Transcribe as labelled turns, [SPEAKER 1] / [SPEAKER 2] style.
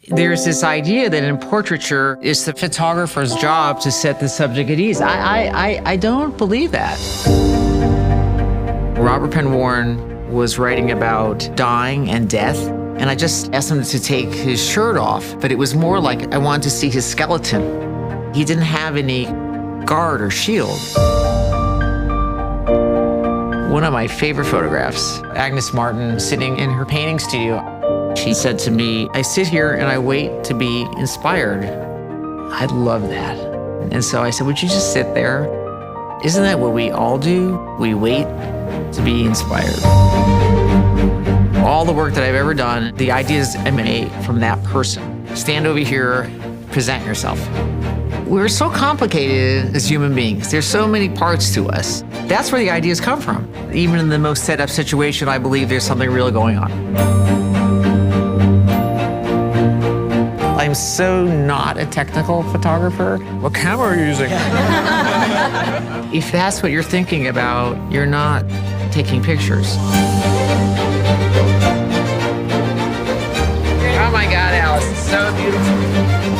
[SPEAKER 1] There's this idea that in portraiture, it's the photographer's job to set the subject at ease. I don't believe that. Robert Penn Warren was writing about dying and death, and I just asked him to take his shirt off, but it was more like I wanted to see his skeleton. He didn't have any guard or shield. One of my favorite photographs, Agnes Martin sitting in her painting studio. She said to me, I sit here and I wait to be inspired. I love that. And so I said, would you just sit there? Isn't that what we all do? We wait to be inspired. All the work that I've ever done, the ideas emanate from that person. Stand over here, present yourself. We're so complicated as human beings. There's so many parts to us. That's where the ideas come from. Even in the most set up situation, I believe there's something real going on. I'm so not a technical photographer.
[SPEAKER 2] What camera are you using?
[SPEAKER 1] If that's what you're thinking about, you're not taking pictures. Oh my God, Alice, it's so beautiful.